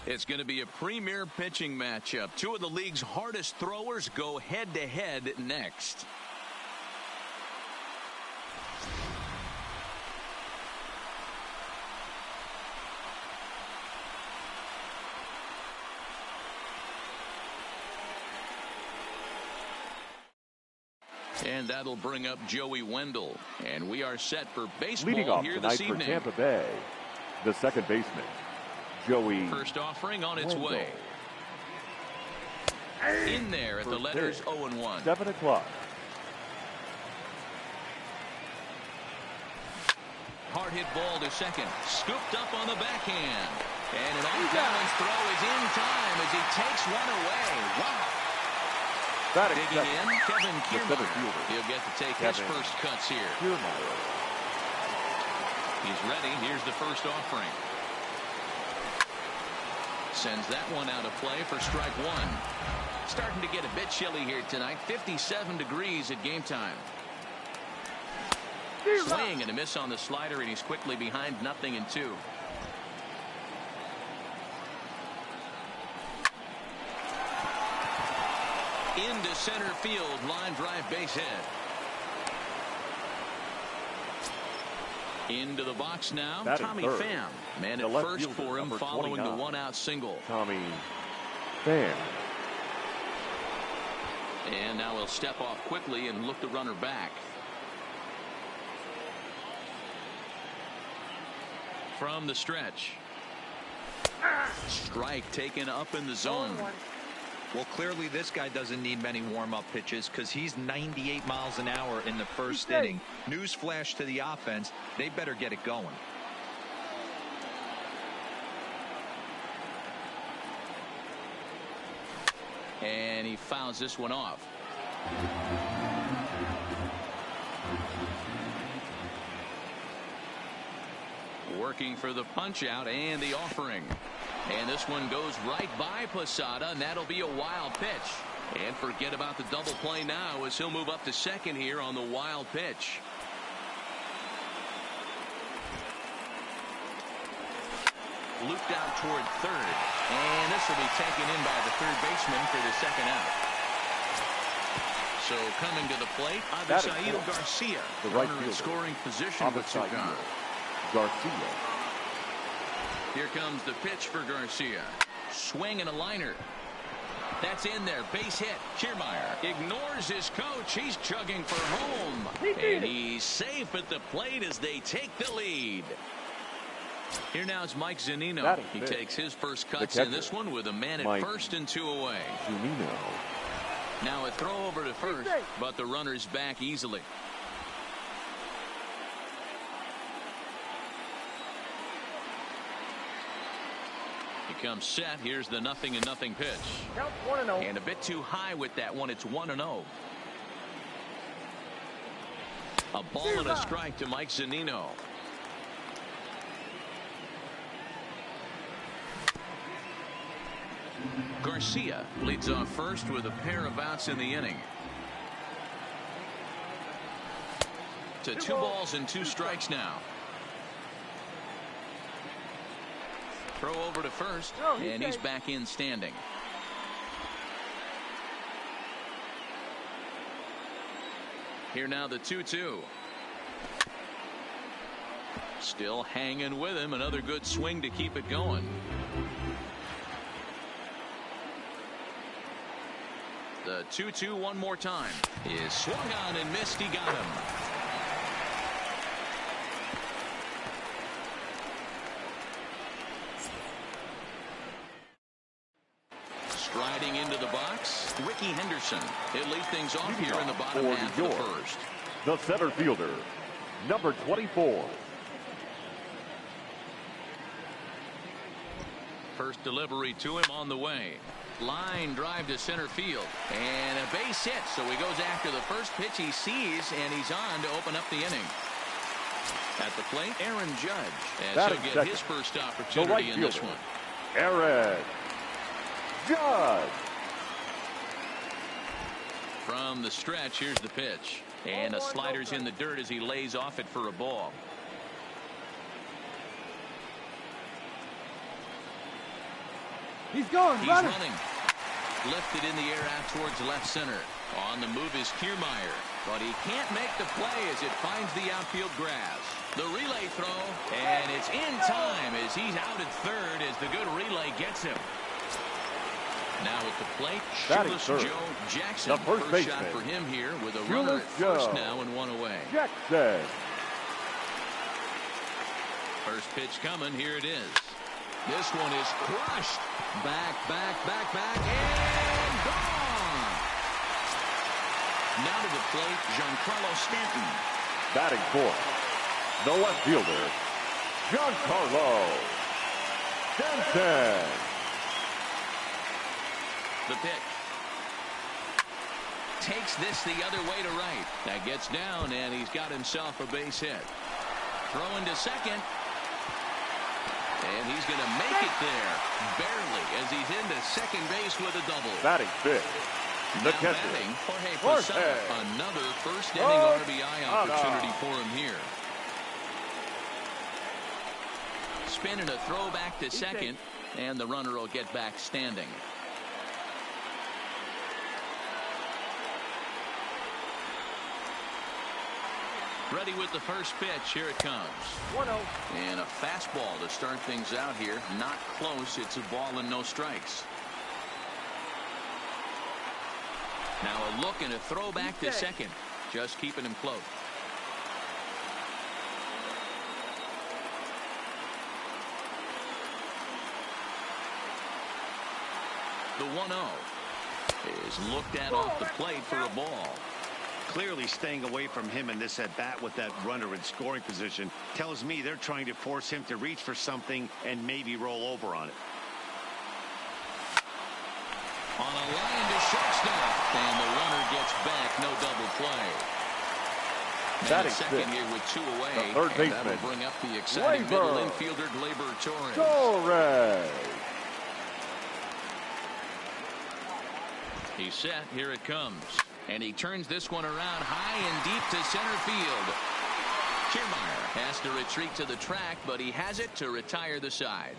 It's going to be a premier pitching matchup. Two of the league's hardest throwers go head-to-head next. And that'll bring up Joey Wendell. And we are set for baseball leading off here tonight this evening. For Tampa Bay, the second baseman, Joey. First offering on its Wendell. way. In there at the letters 0-1. 7 o'clock. Hard hit ball to second. Scooped up on the backhand. And an off-balance throw is in time as he takes one away. Wow. Digging in, Kevin Kiermaier. He'll get to take his first cuts here. He's ready. Here's the first offering. Sends that one out of play for strike one. Starting to get a bit chilly here tonight. 57 degrees at game time. Swing and a miss on the slider, and he's quickly behind 0-2. Into center field, line drive, base hit. Into the box now, Tommy Pham. Man at first for him following the one-out single. Tommy Pham. And now he'll step off quickly and look the runner back. From the stretch. Strike taken up in the zone. Well, clearly this guy doesn't need many warm-up pitches because he's 98 miles an hour in the first inning. Newsflash to the offense. They better get it going. And he fouls this one off. Working for the punch out and the offering. And this one goes right by Posada, and that'll be a wild pitch. And forget about the double play now as he'll move up to second here on the wild pitch. Looped out toward third. And this will be taken in by the third baseman for the second out. So coming to the plate, Avisail Garcia. The right runner in fielder. Scoring position with two gone. Garcia. Here comes the pitch for Garcia. Swing and a liner. That's in there. Base hit. Kiermaier ignores his coach. He's chugging for home. And he's safe at the plate as they take the lead. Here now is Mike Zunino. He takes his first cuts in this one with a man at first and 2 away. Zunino. Now a throw over to first, but the runner's back easily. He comes set. Here's the 0-0 pitch. Count 1-0. And a bit too high with that one. It's 1-0. A ball and a strike to Mike Zunino. Garcia leads off first with a pair of outs in the inning. To 2 balls and 2 strikes now. Throw over to first, and he's back in standing. Here now the 2-2. Still hanging with him. Another good swing to keep it going. The 2-2 one more time. Is swung on and missed. He got him. Striding into the box, Ricky Henderson. He'll lead things off here in the bottom half of the first. The center fielder, number 24. First delivery to him on the way. Line drive to center field. And a base hit. So he goes after the first pitch he sees, and he's on to open up the inning. At the plate, Aaron Judge. As he'll get his first opportunity in this one. Aaron Judge. From the stretch, here's the pitch. And a slider's in the dirt as he lays off it for a ball. He's going. He's running. Lifted in the air out towards left center. On the move is Kiermaier, but he can't make the play as it finds the outfield grass. The relay throw, and it's in time as he's out at third as the good relay gets him. Now at the plate, Shoeless Joe Jackson. The first shot for him here with a runner at first now and one away. Jackson. First pitch coming. Here it is. This one is crushed. Back, and gone. Now to the plate, Giancarlo Stanton. Batting fourth, the left fielder, Giancarlo Stanton. The pitch. Takes this the other way to right. That gets down, and he's got himself a base hit. Throwing to second. And he's going to make it there, barely, as he's into second base with a double. Batting fifth, the catcher, Jorge. Another first-inning RBI opportunity for him here. Spinning a throw back to second, and the runner will get back standing. Ready with the first pitch. Here it comes. 1-0. And a fastball to start things out here. Not close. It's a ball and no strikes. Now a look and a throw back to second. Just keeping him close. The 1-0 is looked at off the plate for a ball. Clearly staying away from him in this at-bat with that runner in scoring position tells me they're trying to force him to reach for something and maybe roll over on it. On a line to shortstop, and the runner gets back. No double play. And second here with two away. The third baseman. That'll bring up the exciting middle infielder, Gleyber Torres. He's set. Here it comes. And he turns this one around high and deep to center field. Kiermaier has to retreat to the track, but he has it to retire the side.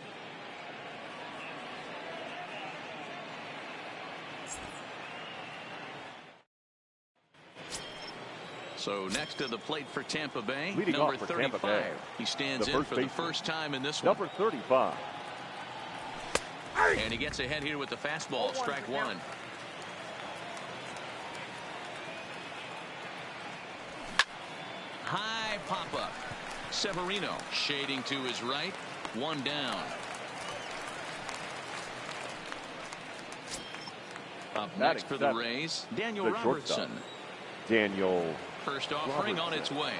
So next to the plate for Tampa Bay, leading number off for 35. Tampa Bay. He stands in for the first time in this one. Number 35. And he gets ahead here with the fastball. Strike one. High pop-up. Severino shading to his right. One down. Up next for the Rays, Daniel Robertson. Daniel. First offering on its way.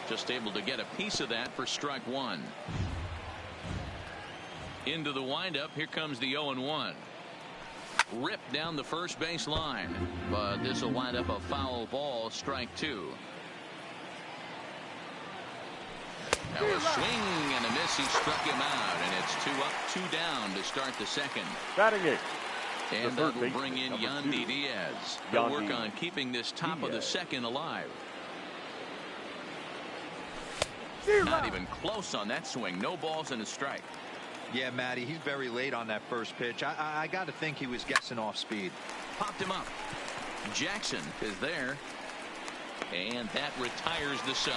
Just able to get a piece of that for strike one. Into the windup. Here comes the 0-1. Ripped down the first base line, but this will wind up a foul ball. Strike two. Now a swing and a miss. He struck him out, and it's 2 up, 2 down to start the second. Batting it. And that will bring in Yandy Diaz. He'll work on keeping this top of the second alive. Not even close on that swing. No balls and a strike. Yeah, Matty, he's very late on that first pitch. I got to think he was guessing off speed. Popped him up. Jackson is there. And that retires the side.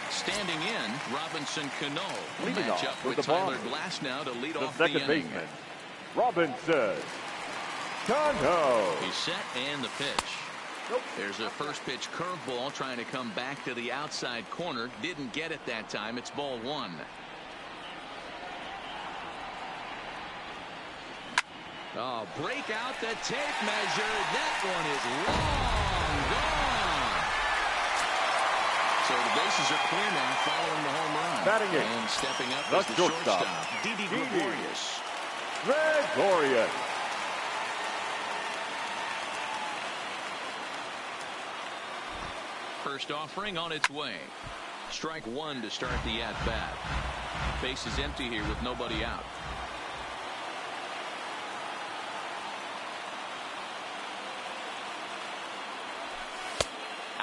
Standing in, Robinson Cano will match up with Tyler Glasnow to lead off the inning. The second baseman, Robinson Cano. He's set and the pitch. Nope. There's a first pitch curveball trying to come back to the outside corner. Didn't get it that time. It's ball one. Oh, break out the tape measure. That one is long gone. So the bases are clear now following the home run. Batting it. And stepping up The is the shortstop, Didi Gregorius. Gregorius. First offering on its way. Strike one to start the at-bat. Base is empty here with nobody out.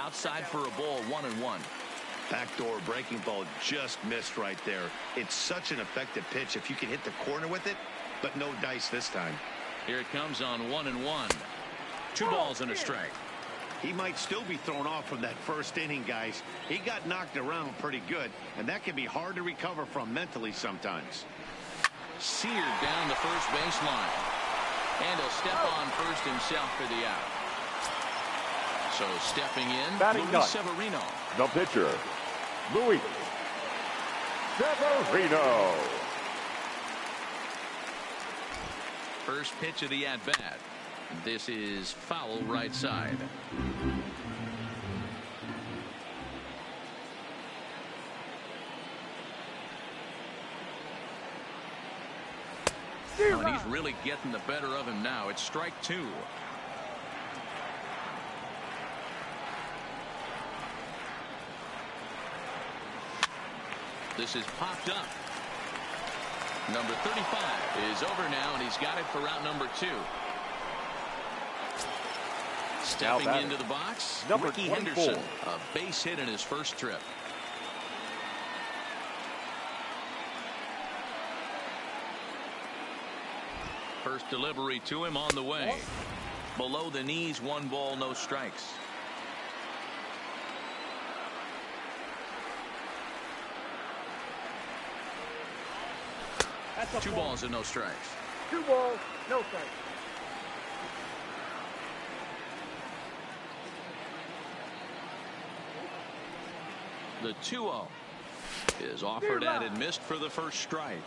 outside for a ball, 1-1. Backdoor breaking ball just missed right there. It's such an effective pitch if you can hit the corner with it, but no dice this time. Here it comes on 1-1. 2 balls and a strike. He might still be thrown off from that first inning, guys. He got knocked around pretty good, and that can be hard to recover from mentally sometimes. Seared down the first baseline. And he'll step on first himself for the out. So stepping in, Batting Luis Severino. The pitcher, Luis Severino. First pitch of the at-bat. This is foul right side. Oh, and he's really getting the better of him now. It's strike 2. This is popped up. Number 35 is over now, and he's got it for route number 2. Stepping into the box, number Ricky 24. Henderson, a base hit in his first trip. First delivery to him on the way. Below the knees, 1 ball, no strikes. That's 2 balls and no strikes. 2 balls, no strikes. The 2-0 is offered at and missed for the first strike.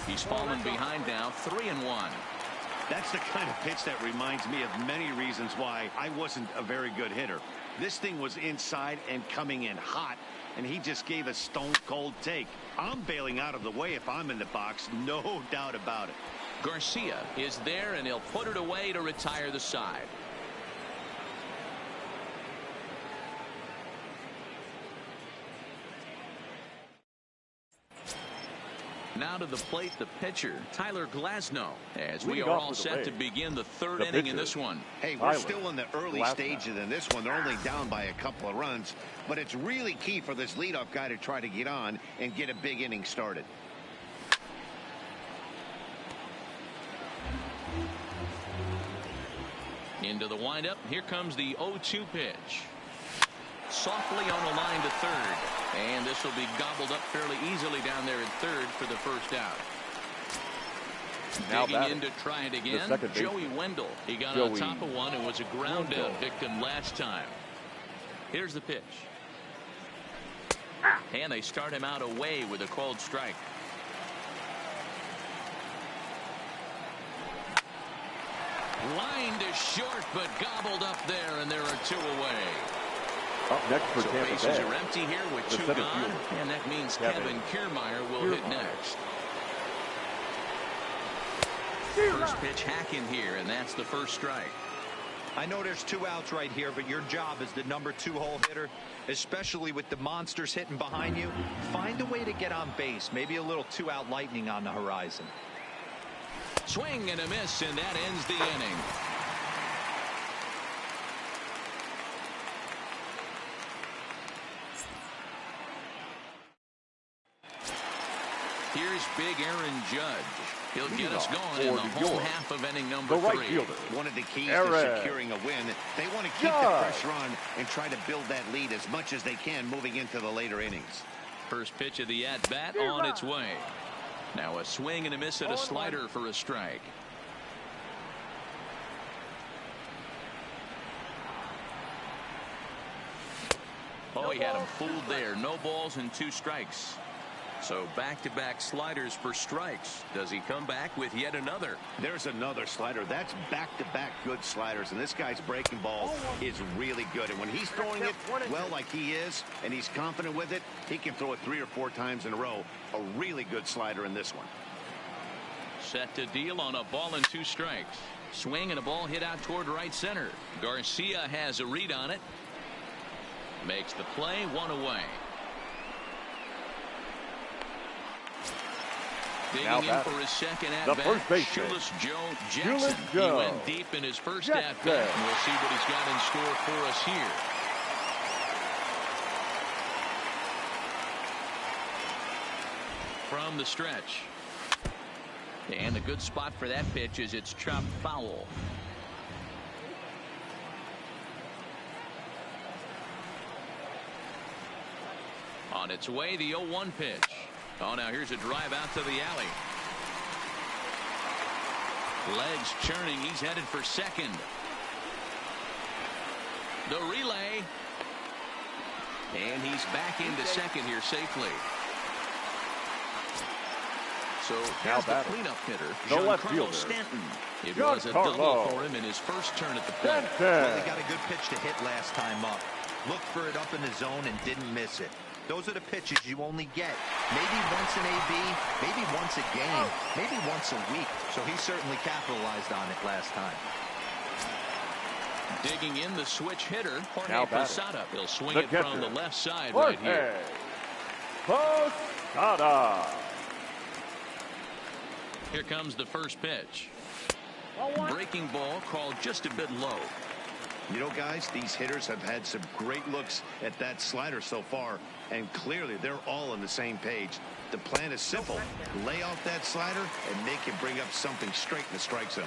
He's fallen behind now, 3-1. That's the kind of pitch that reminds me of many reasons why I wasn't a very good hitter. This thing was inside and coming in hot, and he just gave a stone-cold take. I'm bailing out of the way if I'm in the box, no doubt about it. Garcia is there, and he'll put it away to retire the side. Now to the plate, the pitcher, Tyler Glasnow, as we are all set to begin the third inning in this one. Hey, we're still in the early stages in this one. They're only down by a couple of runs, but it's really key for this leadoff guy to try to get on and get a big inning started. Into the windup. Here comes the 0-2 pitch. Softly on the line to third. And this will be gobbled up fairly easily down there at third for the first out. Now digging in to try it again, Joey Wendell. He got on top of one and was a ground out victim last time. Here's the pitch. And they start him out away with a called strike. Lined is short, but gobbled up there, and there are 2 away. Up next for so Tampa bases Bay. are empty here with 2 gone, and that means Kevin Kiermaier will hit next. First pitch hacking here, and that's the first strike. I know there's 2 outs right here, but your job as the number 2 hole hitter, especially with the monsters hitting behind you, find a way to get on base. Maybe a little 2-out lightning on the horizon. Swing and a miss, and that ends the inning. Here's big Aaron Judge. He'll get us going in the home half of inning number 3. Right fielder. One of the keys to securing a win, they want to keep the pressure on and try to build that lead as much as they can moving into the later innings. First pitch of the at-bat on its way. Now a swing and a miss at a slider for a strike. Oh, he had him fooled there. No balls and 2 strikes. So back-to-back sliders for strikes. Does he come back with yet another? There's another slider. That's back-to-back good sliders, and this guy's breaking ball is really good. And when he's throwing it well like he is, and he's confident with it, he can throw it 3 or 4 times in a row. A really good slider in this one. Set to deal on a ball and 2 strikes. Swing and a ball hit out toward right center. Garcia has a read on it. Makes the play, 1 away. Digging in for his second at-bat, Shoeless Joe Jackson. He went deep in his first at-bat, and we'll see what he's got in store for us here. From the stretch. And a good spot for that pitch is it's chopped foul. On its way, the 0-1 pitch. Oh, now here's a drive out to the alley. Legs churning. He's headed for second. The relay. And he's back into second here safely. So here's the cleanup hitter, Giancarlo Stanton. It was a double for him in his first turn at the plate. Well, they got a good pitch to hit last time up. Looked for it up in the zone and didn't miss it. Those are the pitches you only get. Maybe once an AB, maybe once a game, maybe once a week. So he certainly capitalized on it last time. Digging in the switch hitter, Jorge Posada. He'll swing it from the left side right here. Posada. Here comes the first pitch. Breaking ball called just a bit low. You know, guys, these hitters have had some great looks at that slider so far, and clearly they're all on the same page. The plan is simple. Lay off that slider and make him bring up something straight in the strike zone.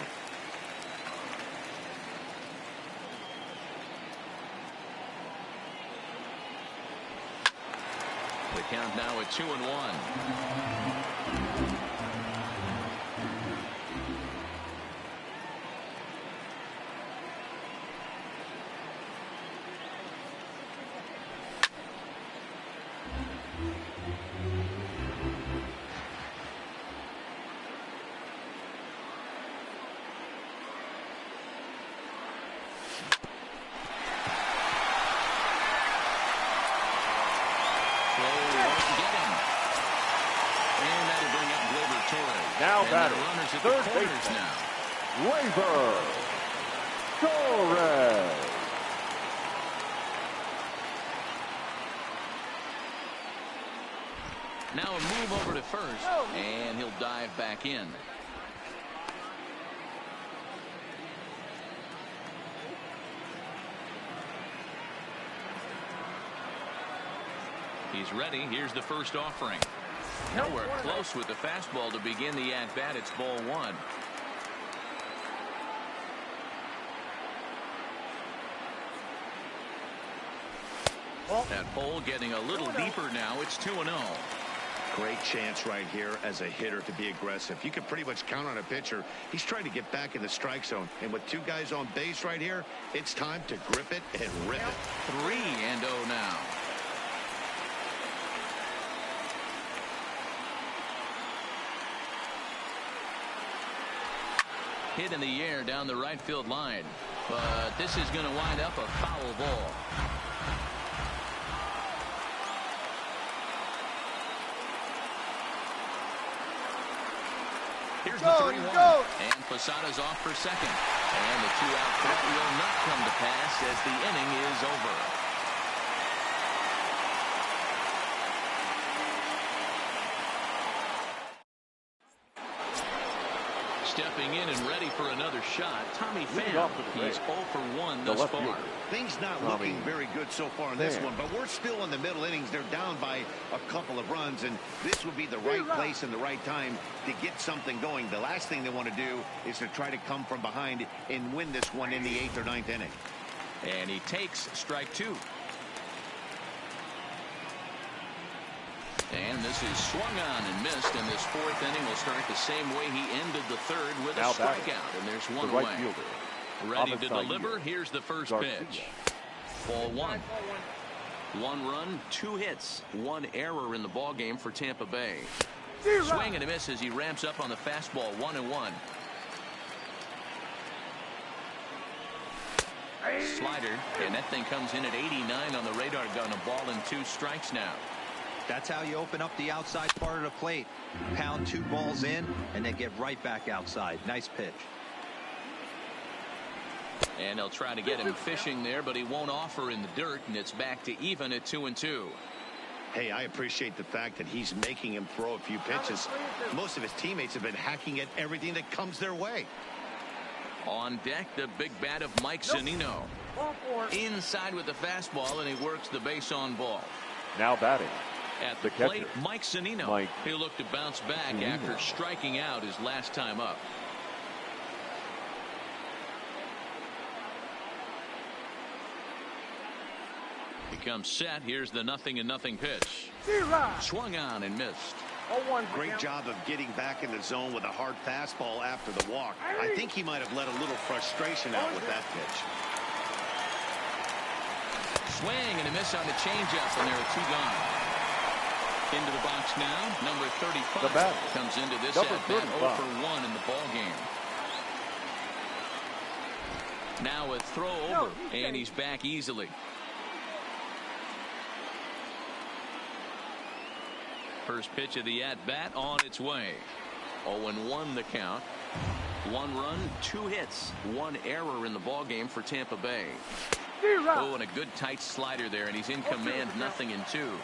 The count now at 2-1. Now batting, third baseman, Gleyber Torres. Now a move over to first, and he'll dive back in. He's ready. Here's the first offering. Nowhere close with the fastball to begin the at-bat. It's ball one. That hole getting a little deeper now. It's 2-0. Great chance right here as a hitter to be aggressive. You can pretty much count on a pitcher. He's trying to get back in the strike zone. And with two guys on base right here, it's time to grip it and rip it. 3-0 now. Hit in the air down the right field line. But this is going to wind up a foul ball. Here's the 3-1. And Posada's off for second. And the two-out threat will not come to pass as the inning is over. Stepping in and ready for another shot, Tommy Pham. He's 0 for 1 thus far. Things not looking very good so far in this one, but we're still in the middle innings. They're down by a couple of runs, and this would be the right place and the right time to get something going. The last thing they want to do is to try to come from behind and win this one in the 8th or 9th inning. And he takes strike two. And this is swung on and missed, and this 4th inning will start the same way he ended the 3rd with a strikeout, and there's one away. Ready to deliver. Here's the first pitch. Ball one. 1 run, 2 hits, 1 error in the ball game for Tampa Bay. Swing and a miss as he ramps up on the fastball. 1-1. Slider, and that thing comes in at 89 on the radar gun. A ball and 2 strikes now. That's how you open up the outside part of the plate. Pound 2 balls in and then get right back outside. Nice pitch. And they'll try to get him fishing there, but he won't offer in the dirt, and it's back to even at 2-2. Hey, I appreciate the fact that he's making him throw a few pitches. Most of his teammates have been hacking at everything that comes their way. On deck, the big bat of Mike Zunino. Inside with the fastball, and he works the base on ball. Now batting. At the plate, Mike Zunino. Mike. He'll look to bounce back after striking out his last time up. He comes set. Here's the 0-0 pitch. Swung on and missed. Great job of getting back in the zone with a hard fastball after the walk. I think he might have let a little frustration out with that pitch. Swing and a miss on the changeup, and there are 2 gone. Into the box now, number 35 the bat comes into this number at bat 0 for 1 in the ball game. Now a throw over, and he's back easily. First pitch of the at-bat on its way. 0-1 the count. 1 run, 2 hits, 1 error in the ball game for Tampa Bay. Oh, and a good tight slider there, and he's in command, 0-2.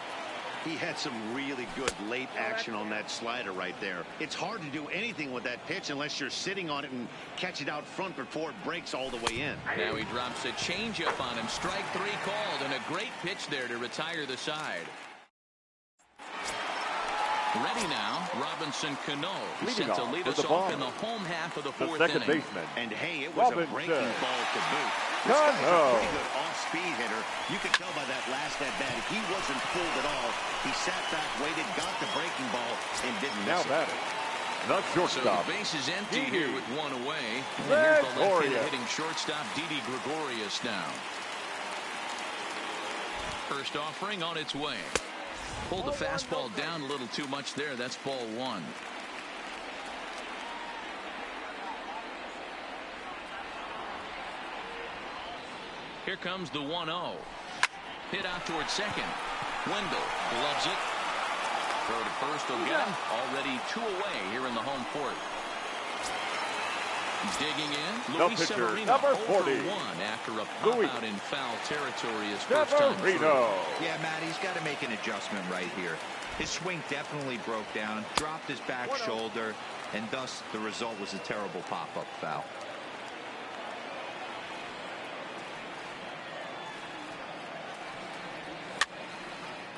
He had some really good late action on that slider right there. It's hard to do anything with that pitch unless you're sitting on it and catch it out front before it breaks all the way in. Now he drops a changeup on him. Strike 3 called, and a great pitch there to retire the side. Ready now, Robinson Cano set to lead us off in the home half of the 4th inning. Baseman. And hey, it was a breaking ball to boot. This guy's a pretty good off-speed hitter. You could tell by that last at-bat, he wasn't fooled at all. He sat back, waited, got the breaking ball, and didn't miss it. Now batting. Not shortstop. So the base is empty here with 1 away. And here's the left-handed hitting shortstop, Didi Gregorius now. First offering on its way. Pulled the fastball down a little too much there. That's ball 1. Here comes the 1-0. Hit out towards second. Wendell gloves it. Throw to first will get him. Already 2 away here in the home 4th. Digging in, Luis Severino, number 40. 0-1 after a pop-out in foul territory his first time through. Yeah, Matt, he's got to make an adjustment right here. His swing definitely broke down, dropped his back shoulder, and thus the result was a terrible pop-up foul.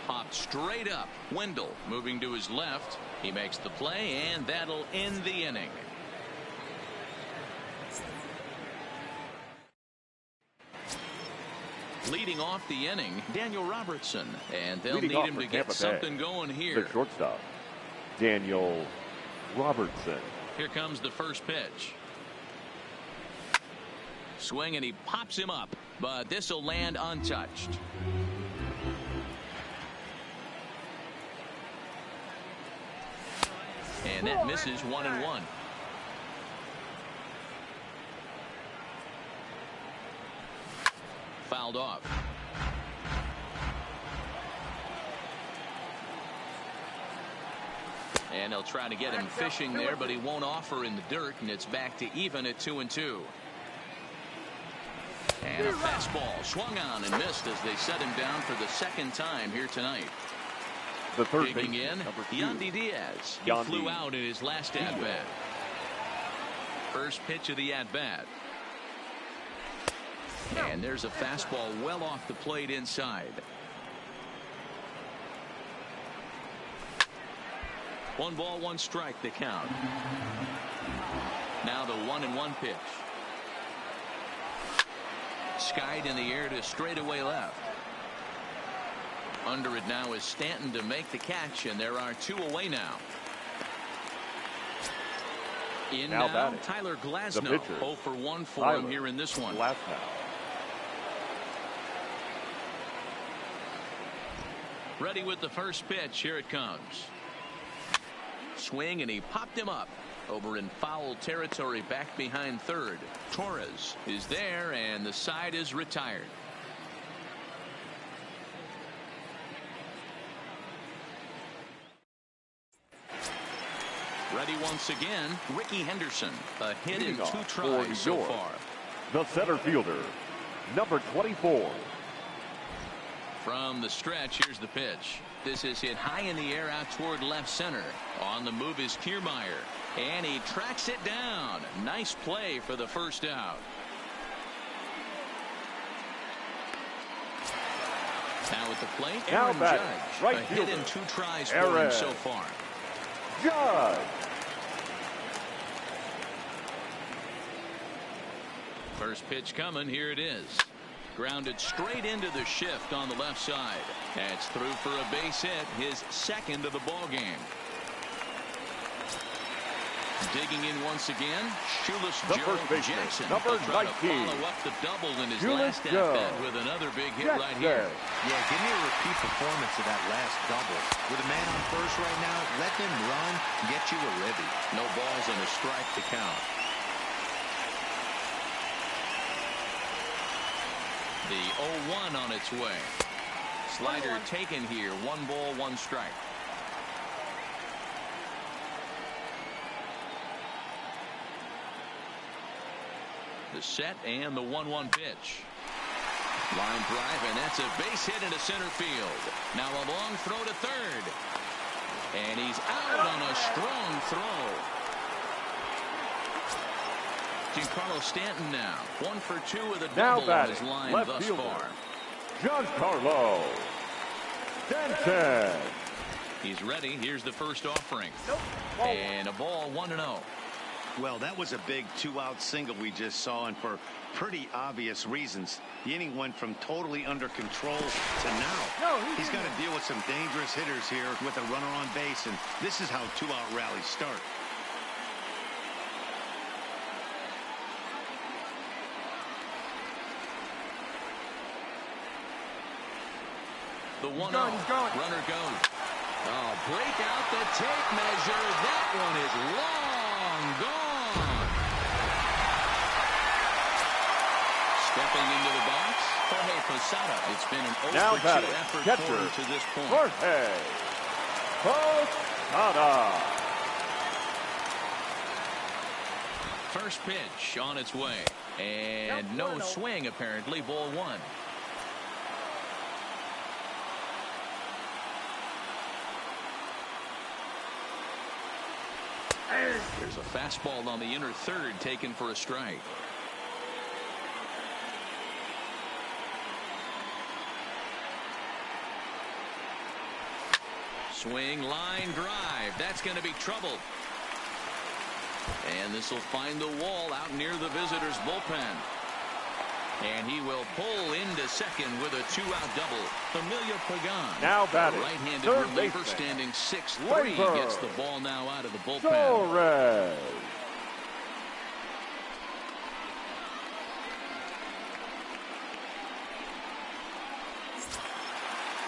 Popped straight up. Wendell moving to his left. He makes the play, and that'll end the inning. Leading off the inning, Daniel Robertson, and they'll need him to get something going here. The shortstop, Daniel Robertson. Here comes the first pitch. Swing, and he pops him up, but this will land untouched. And that misses 1-1. Fouled off. And they'll try to get him fishing there, but he won't offer in the dirt, and it's back to even at 2-2. And a fastball swung on and missed as they set him down for the 2nd time here tonight. The third digging in, Yandy Diaz. He flew out in his last at-bat. First pitch of the at-bat. And there's a fastball well off the plate inside. 1 ball, 1 strike the count. Now the 1-1 pitch. Skied in the air to straightaway left. Under it now is Stanton to make the catch, and there are 2 away now. In now Tyler Glasnow. 0 for 1 for him here in this one. Ready with the first pitch. Here it comes. Swing, and he popped him up over in foul territory back behind third. Torres is there, and the side is retired. Ready once again, Ricky Henderson. A hit in 2 tries so far. The center fielder, number 24. From the stretch, here's the pitch. This is hit high in the air out toward left center. On the move is Kiermaier, and he tracks it down. Nice play for the first out. Now at the plate, Aaron Judge. Right a fielder. hit in 2 tries for him so far. Judge. First pitch coming. Here it is. Grounded straight into the shift on the left side. That's through for a base hit, his second of the ball game. Digging in once again, Shoeless Joe Jackson. Number He'll try to 19. follow up the double in his Shoeless last Joe at-bat with another big hit right Jackson. here. Yeah, give me a repeat performance of that last double. With a man on first right now, let him run, get you a ribby. No balls and a strike to count. The 0-1 on its way. Slider taken here. 1 ball, 1 strike. The set and the 1-1 pitch. Line drive, and that's a base hit into center field. Now a long throw to third. And he's out on a strong throw. Giancarlo Stanton now. 1 for 2 with a double on his line left thus fielder, far. Giancarlo Stanton. He's ready. Here's the first offering. Nope. And a ball 1-0. Well, that was a big 2-out single we just saw, and for pretty obvious reasons. The inning went from totally under control to now. He's got to deal with some dangerous hitters here with a runner on base, and this is how 2-out rallies start. The 1-0. He's going. Runner goes. Oh, break out the tape measure. That one is long gone. Stepping into the box, Jorge Posada. It's been an 0-for-2 effort for him to this point. Jorge Posada. First pitch on its way. And no swing, apparently. Ball 1. There's a fastball on the inner third taken for a strike. Swing, line drive. That's going to be trouble. And this will find the wall out near the visitors' bullpen. And he will pull into second with a 2-out double. Emilio Pagan, Now batting, right-handed third reliever, baseman, standing 6'3", Labor. gets the ball now out of the bullpen. Torres.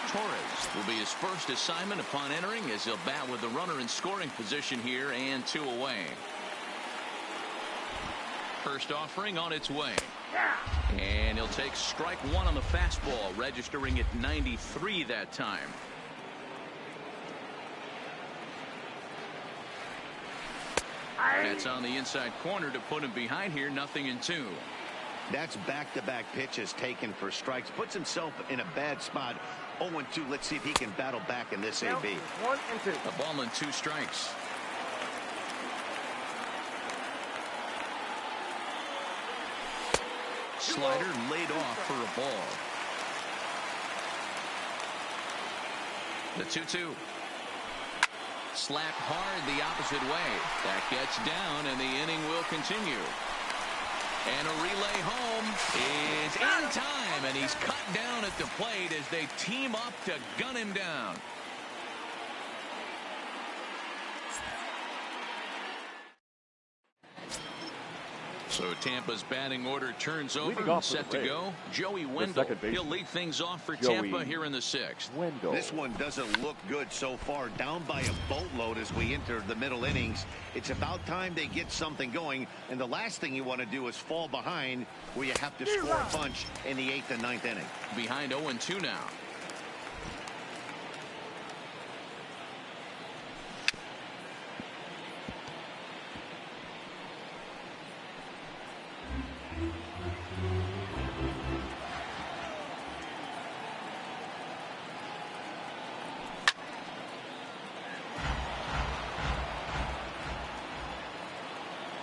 Torres will be his first assignment upon entering, as he'll bat with the runner in scoring position here and 2 away. First offering on its way. And he'll take strike 1 on the fastball, registering at 93 that time. That's on the inside corner to put him behind here. 0-2. That's back-to-back pitches taken for strikes. Puts himself in a bad spot. 0-2. Let's see if he can battle back in this AB. 1 and 2. A ball and 2 strikes. Slider laid off for a ball. The 2-2. Slapped hard the opposite way. That gets down, and the inning will continue. And a relay home is in time, and he's cut down at the plate as they team up to gun him down. So Tampa's batting order turns over, set to go. Joey Wendell. He'll lead things off for Tampa here in the 6th. This one doesn't look good so far. Down by a boatload as we enter the middle innings. It's about time they get something going. And the last thing you want to do is fall behind where you have to score a bunch in the 8th and 9th inning. Behind 0-2 now.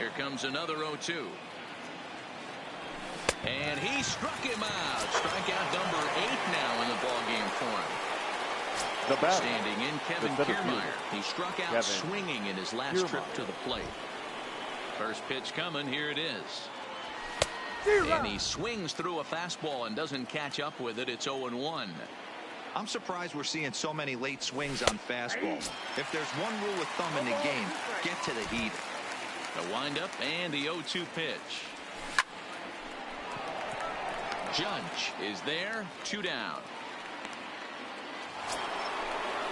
Here comes another 0-2. And he struck him out. Strikeout number 8 now in the ballgame for him. The batter, standing in, Kevin Kiermaier. He struck out swinging in his last trip to the plate. First pitch coming. Here it is. And he swings through a fastball and doesn't catch up with it. It's 0-1. I'm surprised we're seeing so many late swings on fastballs. If there's one rule of thumb in the game, get to the heater. The windup and the 0-2 pitch. Judge is there. 2 down.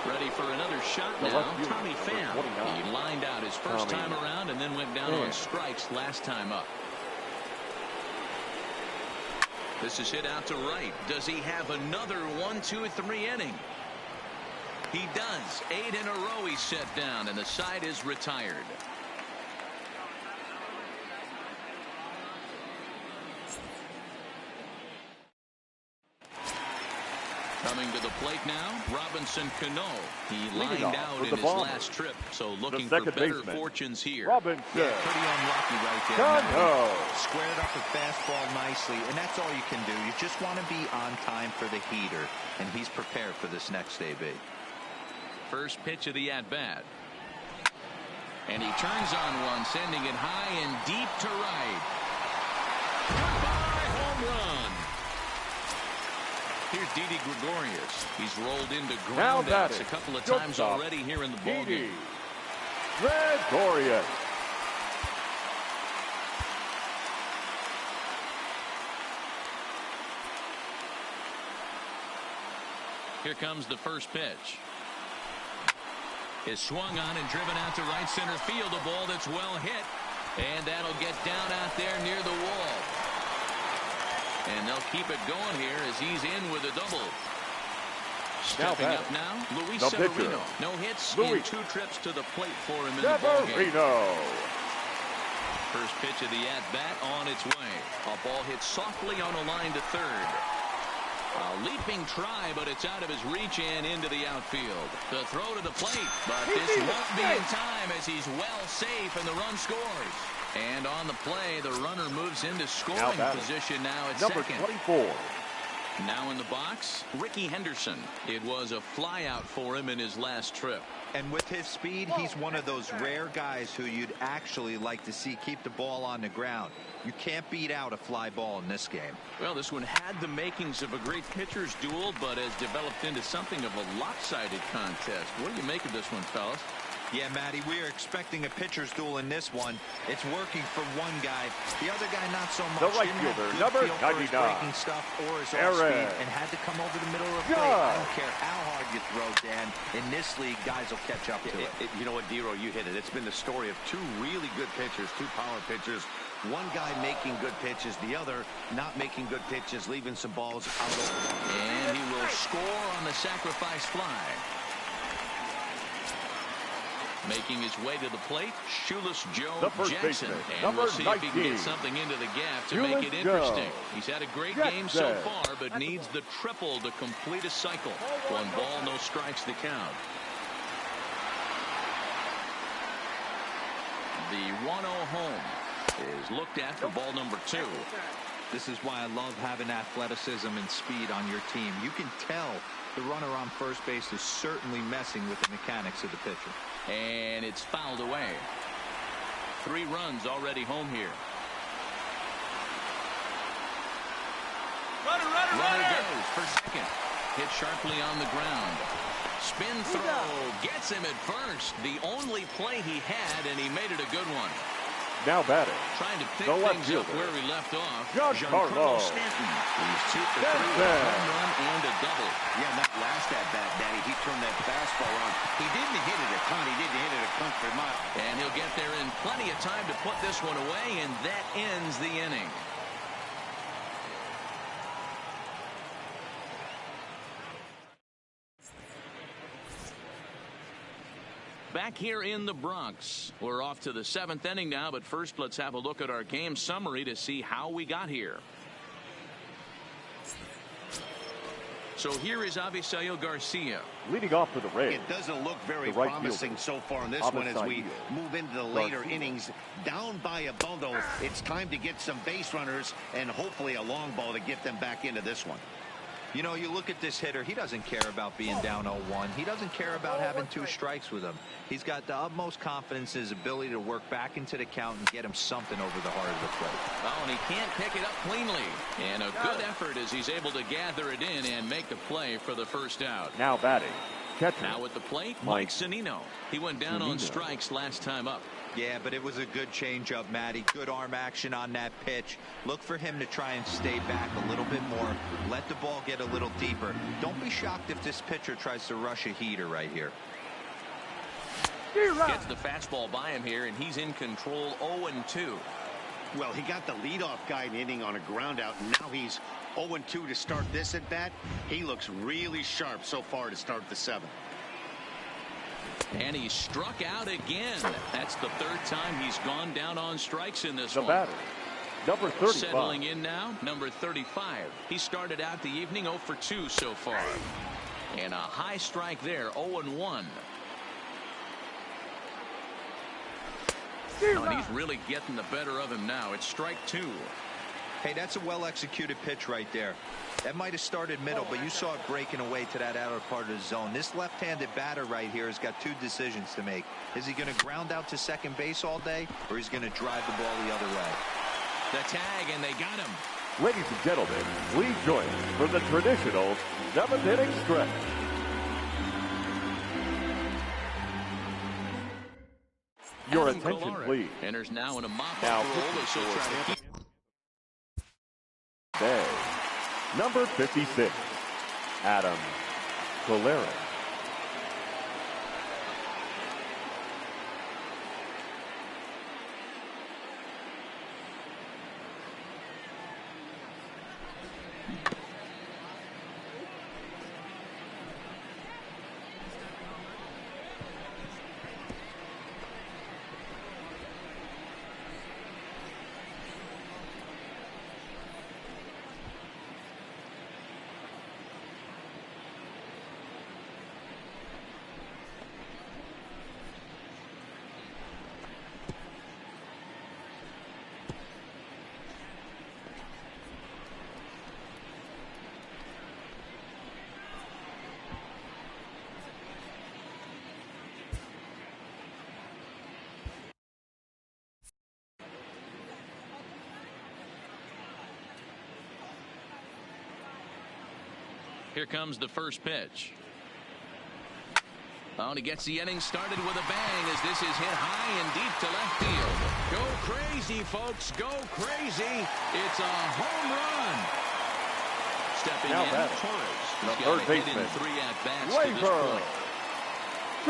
Ready for another shot now. Tommy Pham. He lined out his first time around and then went down on strikes last time up. This is hit out to right. Does he have another 1-2-3 inning? He does. 8 in a row he's set down, and the side is retired. Coming to the plate now, Robinson Cano. He lined out in his last trip, so looking for better fortunes here. Robinson. Yeah, pretty unlucky right there. Cano. Squared up a fastball nicely, and that's all you can do. You just want to be on time for the heater, and he's prepared for this next AB. First pitch of the at-bat. And he turns on one, sending it high and deep to right. Goodbye, home run. Here's Didi Gregorius. He's rolled into ground outs a couple of times already here in the ballgame. Gregorius. Here comes the first pitch. Is swung on and driven out to right center field. A ball that's well hit. And that'll get down out there near the wall. And they'll keep it going here as he's in with a double. Stepping up now, Luis Severino. No hits in 2 trips to the plate for him in the ballgame. First pitch of the at-bat on its way. A ball hit softly on a line to third. A leaping try, but it's out of his reach and into the outfield. The throw to the plate, but this won't be in time as he's well safe and the run scores. And on the play, the runner moves into scoring position now at number second. 24. Now in the box, Ricky Henderson. It was a flyout for him in his last trip. And with his speed, he's one of those rare guys who you'd actually like to see keep the ball on the ground. You can't beat out a fly ball in this game. Well, this one had the makings of a great pitcher's duel, but has developed into something of a lopsided contest. What do you make of this one, fellas? Yeah, Matty, we are expecting a pitcher's duel in this one. It's working for one guy. The other guy, not so much. The right fielder, number 99. Breaking stuff or his off speed and had to come over the middle of the plate. I don't care how hard you throw, Dan. In this league, guys will catch up to it. You know what, Dero, you hit it. It's been the story of 2 really good pitchers, 2 power pitchers. One guy making good pitches, the other not making good pitches, leaving some balls out over. And he will score on the sacrifice fly. Making his way to the plate, Shoeless Joe Jackson. And we'll see if he can get something into the gap to make it interesting. He's had a great game so far, but needs the triple to complete a cycle. 1 ball, no strikes to count. The 1-0 home is looked at for ball number 2. This is why I love having athleticism and speed on your team. You can tell the runner on first base is certainly messing with the mechanics of the pitcher. And it's fouled away. 3 runs already home here. Runner goes for second. Hit sharply on the ground. Spin throw. Gets him at first. The only play he had, and he made it a good one. Now batting. Trying to pick things up where we left off. Giancarlo Stanton. He's 2 for 3 with a home run and a double. Yeah, that last at-bat, Daddy, he turned that fastball on. He didn't hit it a ton. He didn't hit it a country mile. And he'll get there in plenty of time to put this one away, and that ends the inning. Back here in the Bronx, we're off to the 7th inning now, but first let's have a look at our game summary to see how we got here. So here is Avisail Garcia. Leading off for the Rays. It doesn't look very right promising fielder, so far in this one as we Avisail move into the later Garcia. innings. Down by a bundle, it's time to get some base runners and hopefully a long ball to get them back into this one. You know, you look at this hitter, he doesn't care about being down 0-1. He doesn't care about having 2 strikes with him. He's got the utmost confidence in his ability to work back into the count and get him something over the heart of the plate. Oh, and he can't pick it up cleanly. And a good effort as he's able to gather it in and make the play for the first out. Now batting, catcher. Now at the plate, Mike Zunino. He went down on Zunino. strikes last time up. Yeah, but it was a good changeup, Matty. Good arm action on that pitch. Look for him to try and stay back a little bit more. Let the ball get a little deeper. Don't be shocked if this pitcher tries to rush a heater right here. Gets the fastball by him here, and he's in control 0-2. Well, he got the leadoff guy in the inning on a ground out, and now he's 0-2 to start this at bat. He looks really sharp so far to start the 7th. And he struck out again. That's the 3rd time he's gone down on strikes in this The one. batter, number 35. Settling in now, number 35. He started out the evening 0 for 2 so far. And a high strike there, 0-1. And he's really getting the better of him now. It's strike 2. Hey, that's a well-executed pitch right there. That might have started middle, but you saw it breaking away to that outer part of the zone. This left-handed batter right here has got 2 decisions to make. Is he going to ground out to second base all day, or is he going to drive the ball the other way? The tag, and they got him. Ladies and gentlemen, please join us for the traditional 7th inning stretch. Your Adam attention, Kolarek please. enters now in a mop-up Now, role as he'll try to keep. Day, number 56, Adam Kolarek. Here comes the first pitch. Oh, and he gets the inning started with a bang as this is hit high and deep to left field. Go crazy, folks. Go crazy. It's a home run. Stepping Now in, batting, Torres. the He's third got a hit baseman, in 3 at-bats to this Labor. point.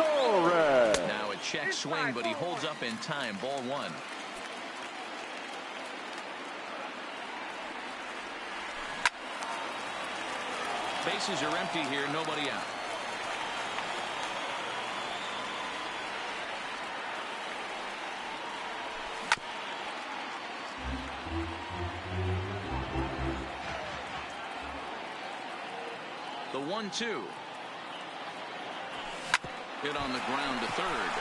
Torres. Now a check swing, but he holds up in time. Ball 1. Bases are empty here, nobody out. The 1-2. Hit on the ground to third.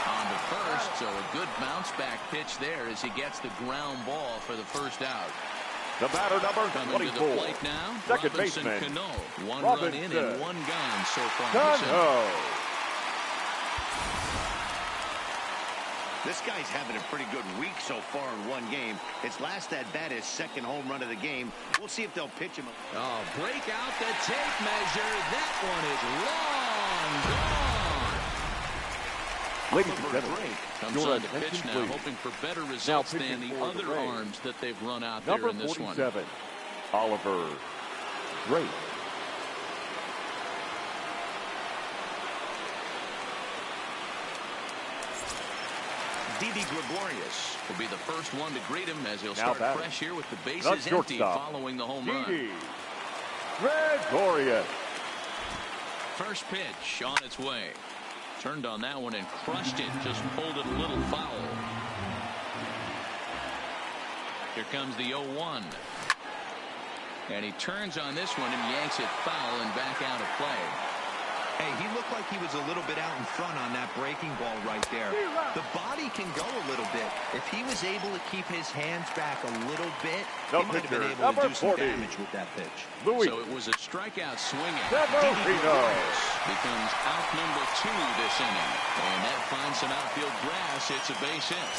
On to first, so a good bounce back pitch there as he gets the ground ball for the first out. The batter, number Coming 24. to the plate now, Second Robinson baseman, Cano. 1 Robinson run in and 1 gone so far. this inning. Cano. This guy's having a pretty good week so far in 1 game. His last at-bat is 2nd home run of the game. We'll see if they'll pitch him. Oh, break out the tape measure. That one is long gone. Ladies and gentlemen, Comes your on to pitch attention, now, please. hoping for better results than pitching the for the other Rays, arms that they've run out Number there in this one. 47, Oliver Drake. Didi Gregorius will be the first one to greet him as he'll Now start batting, fresh here with the the bases empty shortstop, following the home run. Didi Gregorius. First pitch on its way. Turned on that one and crushed it. Just pulled it a little foul. Here comes the 0-1. And he turns on this one and yanks it foul and back out of play. Hey, he looked like he was a little bit out in front on that breaking ball right there. The body can go a little bit. If he was able to keep his hands back a little bit, he might have been able to do some damage with that pitch. So it was a strikeout swinging. Becomes out number 2 this inning. And that finds some outfield grass. It's a base hit.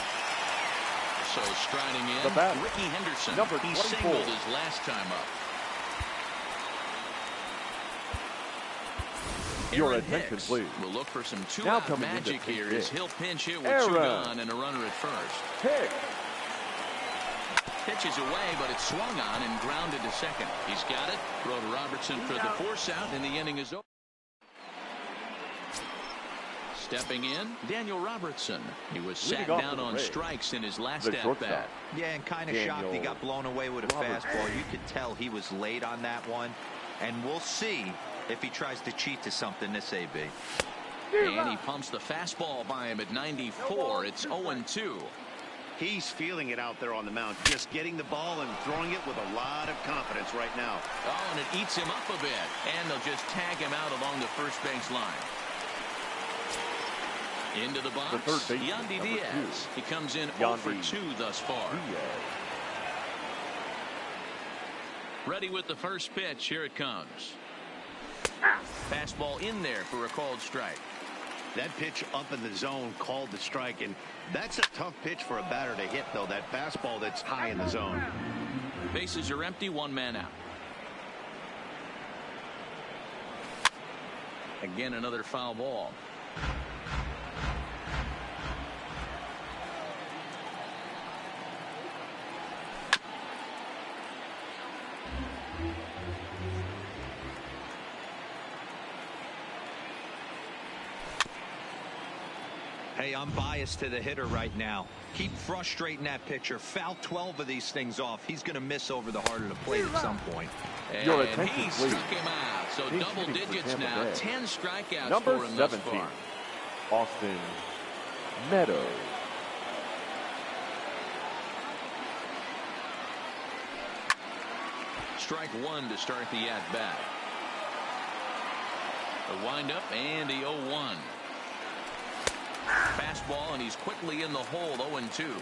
So striding in, Ricky Henderson. He singled his last time up. Your attention, please. We'll look for some two-out magic here as he'll pinch hit with 2 gone and a runner at first. Pitches away, but it's swung on and grounded to second. He's got it. Throw to Robertson for the force out, and the inning is over. Stepping in, Daniel Robertson. He was sat down on strikes in his last at-bat. Yeah, and kind of shocked he got blown away with a fastball. You could tell he was late on that one. And we'll see if he tries to cheat to something this AB. And he pumps the fastball by him at 94. It's 0-2. He's feeling it out there on the mound, just getting the ball and throwing it with a lot of confidence right now. Oh, and it eats him up a bit. And they'll just tag him out along the first base line. Into the box, Yandy Diaz. He comes in 0 for 2 thus far. Ready with the first pitch. Here it comes. Fastball in there for a called strike. That pitch up in the zone called the strike, and that's a tough pitch for a batter to hit, though. That fastball that's high in the zone. Bases are empty, 1 man out. Again, another foul ball. Hey, I'm biased to the hitter right now. Keep frustrating that pitcher. Foul 12 of these things off. He's going to miss over the heart of the plate at some point. And he struck him out. So double digits now. 10 strikeouts for him thus far. Austin Meadows. Strike 1 to start the at-bat. The windup and the 0-1. Fastball, and he's quickly in the hole, 0-2.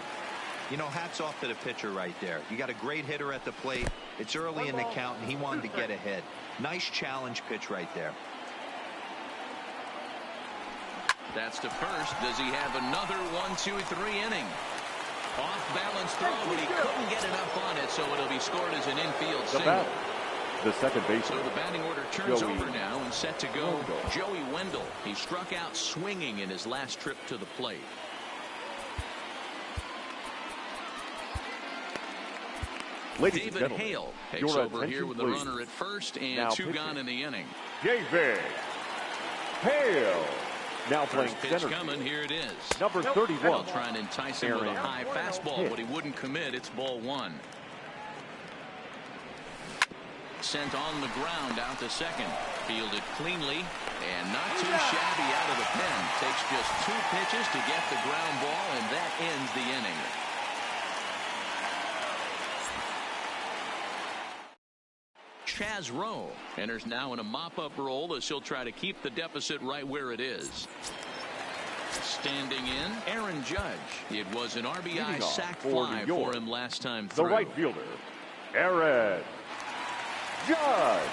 You know, hats off to the pitcher right there. You got a great hitter at the plate. It's early in the count, and he wanted to get ahead. Nice challenge pitch right there. That's to first. Does he have another 1-2-3 inning? Off-balance throw, but he couldn't get enough on it, so it'll be scored as an infield single. The second baseman. So the batting order turns over now and set to go. Joey Wendell. He struck out swinging in his last trip to the plate. David Hale takes over here with the runner at first and now 2 gone in the inning. David Hale. Now playing pitch coming. Here it is. Number 31. They'll try and entice him with a high fastball, but he wouldn't commit. It's ball 1. Sent on the ground out to second. Fielded cleanly and not too shabby out of the pen. Takes just 2 pitches to get the ground ball, and that ends the inning. Chaz Rowe enters now in a mop-up role as he'll try to keep the deficit right where it is. Standing in, Aaron Judge. It was an RBI sac fly for him last time through. The right fielder, Aaron Judge.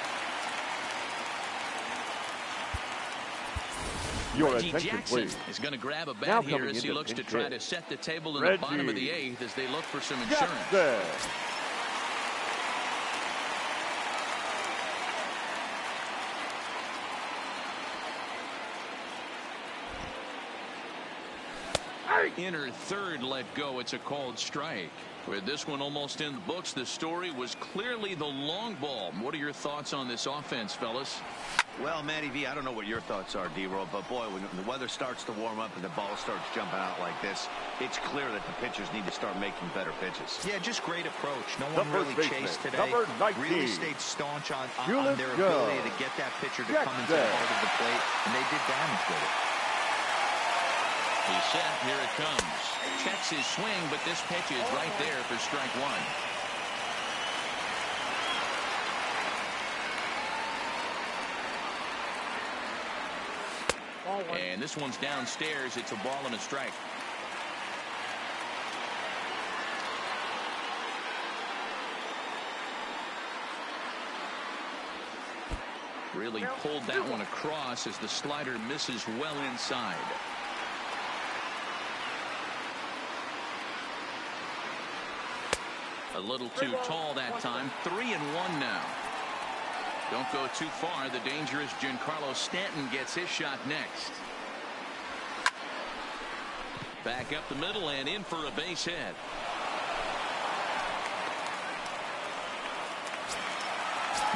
Reggie Jackson is going to grab a bat here as he looks to try to set the table in the bottom of the 8th as they look for some insurance. Inner third let go. It's a called strike. With this one almost in the books, the story was clearly the long ball. What are your thoughts on this offense, fellas? Well, Matty V, I don't know what your thoughts are, D-Roll, but boy, when the weather starts to warm up and the ball starts jumping out like this, it's clear that the pitchers need to start making better pitches. Yeah, just great approach. No one really chased today. Really stayed staunch on their ability to get that pitcher to come into the heart of the plate, and they did damage with it. He's set. Here it comes. Checks his swing, but this pitch is right there for strike 1. 1. And this one's downstairs. It's a ball and a strike. Really pulled that one across as the slider misses well inside. A little too tall that time. 3-1 now. Don't go too far. The dangerous Giancarlo Stanton gets his shot next. Back up the middle and in for a base hit.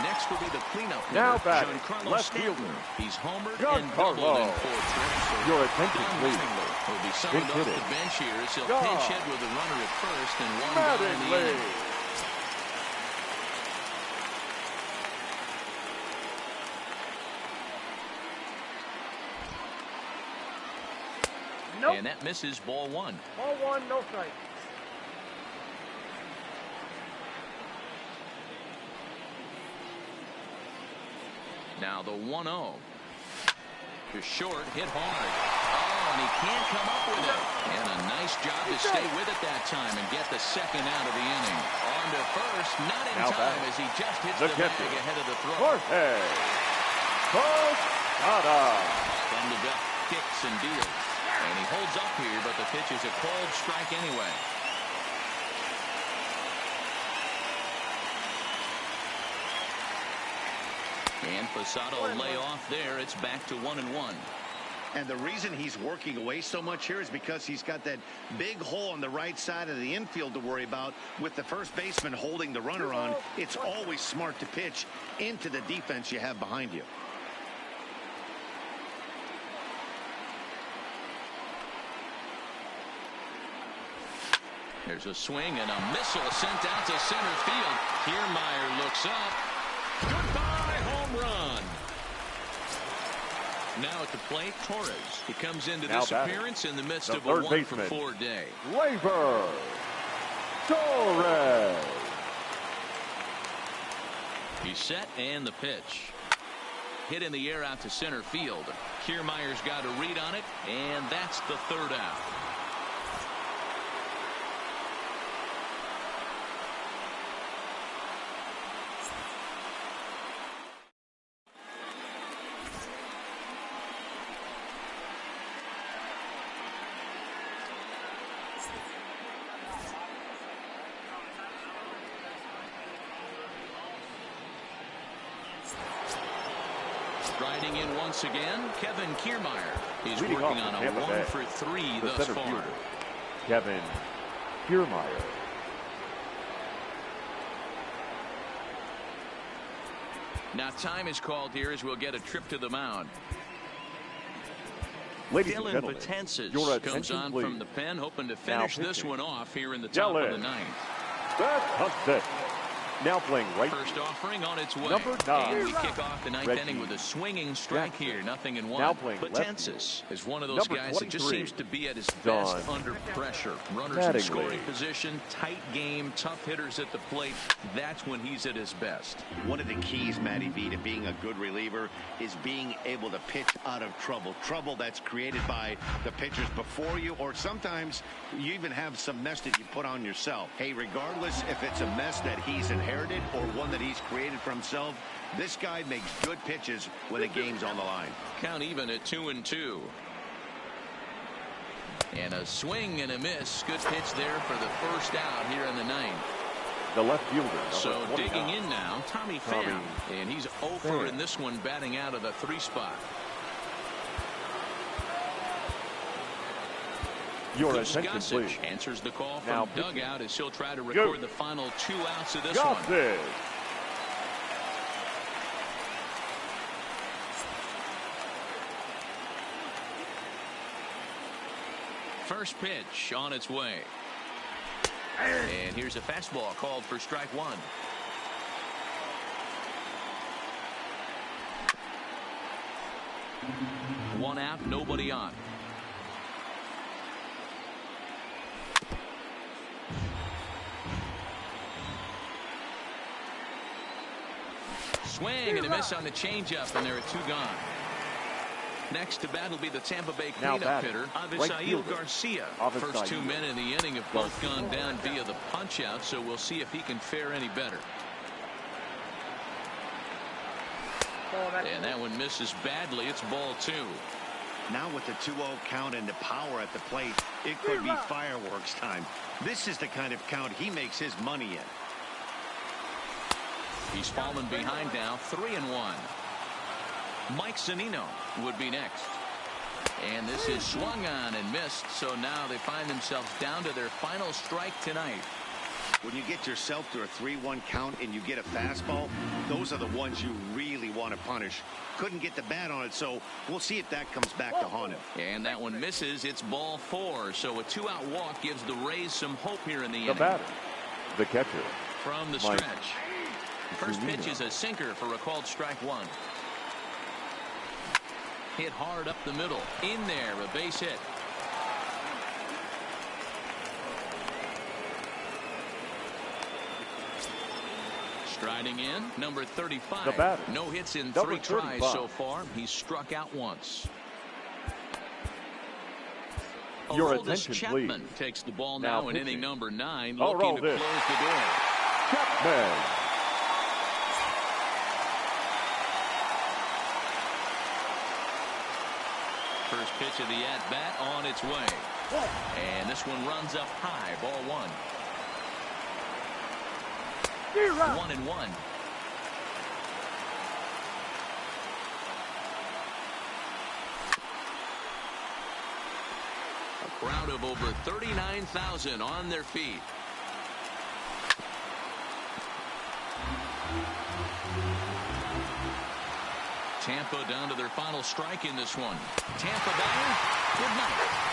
Next will be the cleanup hitter, Now back, Giancarlo left Stanton. fielder. He's homered Giancarlo. and doubled in 4 trips. So Your attention, Don please. Mattingly will be summoned Pinch off hitting. the bench here as he'll God. pinch hit with a runner at first and 1 down in the Mattingly. inning. Nope. And that misses ball 1. Ball 1, no strike. Now the 1-0. To short, hit hard. Oh, and he can't come up with it. And a nice job to stay with it that time and get the second out of the inning. On to first, not in Now time back. as he just hits The the bag catcher. ahead of the throw. Jorge Posada. From the belt, kicks and deals. And he holds up here, but the pitch is a cold strike anyway. And Posada will lay off there. It's back to 1-1. And the reason he's working away so much here is because he's got that big hole on the right side of the infield to worry about. With the first baseman holding the runner on, it's always smart to pitch into the defense you have behind you. There's a swing and a missile sent out to center field. Kiermaier looks up. Goodbye, home run. Now at the plate, Torres. He comes into Now this batting, appearance in the midst the of a third 1-for-4 baseman. day. Labor Torres. He's set and the pitch. Hit in the air out to center field. Kiermaier's got a read on it, and that's the third out. Riding in once again, Kevin Kiermaier. He's Leading working off on for a Tampa Bay, 1-for-3 the thus center far. fielder, Kevin Kiermaier. Now time is called here as we'll get a trip to the mound. Ladies and Dylan gentlemen, Betances your comes attention, on please. from the pen, hoping to finish this pitching. one off here in the top of the Dylan ninth. Betances. Now playing right. First offering on its way. Number 9. And we kick off the ninth Reggie inning with a swinging strike Jackson. here. 0-1. Now playing Betances is one of those Number guys that just 23. seems to be at his Don best under pressure. Runners in Mattingly. scoring position, tight game, tough hitters at the plate. That's when he's at his best. One of the keys, Matty V, to being a good reliever is being able to pitch out of trouble. Trouble that's created by the pitchers before you, or sometimes you even have some mess that you put on yourself. Hey, regardless if it's a mess that he's inherited or one that he's created for himself, this guy makes good pitches when the game's on the line. Count even at 2-2. And a swing and a miss. Good pitch there for the first out here in the ninth. The left fielder. So number 29. digging in now, Tommy Pham. And he's 0-for in this one, batting out of the 3 spot. Your Goose attention, Gossage please. answers the call from Now pitching. dugout as he'll try to record the final 2 outs of this one. Gossage. First pitch on its way. And here's a fastball called for strike 1. One out, nobody on. Swing and a miss on the changeup, and there are 2 gone. Next to bat will be the Tampa Bay Now cleanup batting, hitter, right Avisail fielder, Garcia. Avisail First 2 men in the inning have both gone down via the punch-out, so we'll see if he can fare any better. And that one misses badly. It's ball 2. Now with the 2-0 count and the power at the plate, it could be fireworks time. This is the kind of count he makes his money in. He's fallen behind now, 3-1. Mike Zunino would be next. And this is swung on and missed, so now they find themselves down to their final strike tonight. When you get yourself to a 3-1 count and you get a fastball, those are the ones you really want to punish. Couldn't get the bat on it, so we'll see if that comes back to haunt him. And that one misses. It's ball 4, so a 2-out walk gives the Rays some hope here in the inning. The batter, the catcher. From the Mike stretch. First pitch is a sinker for a called strike 1. Hit hard up the middle. In there, a base hit. Striding in, number 35. The batter, no hits in number 3 tries 35. so far. He's struck out once. Your Aroldis attention, Chapman please. takes the ball Now now in pitching. inning number 9, looking to Aroldis close the door. Chapman. First pitch of the at-bat on its way. And this one runs up high, ball 1. 1-1. A crowd of over 39,000 on their feet. Tampa down to their final strike in this one. Tampa batter, good night.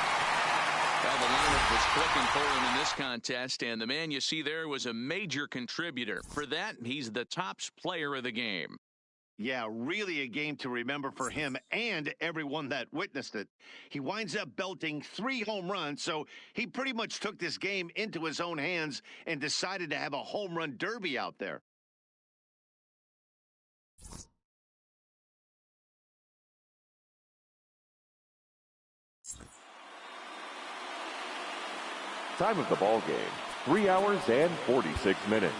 Well, the lineup was clicking for him in this contest, and the man you see there was a major contributor. For that, he's the tops player of the game. Yeah, really a game to remember for him and everyone that witnessed it. He winds up belting 3 home runs, so he pretty much took this game into his own hands and decided to have a home run derby out there. Time of the ball game, 3 hours and 46 minutes.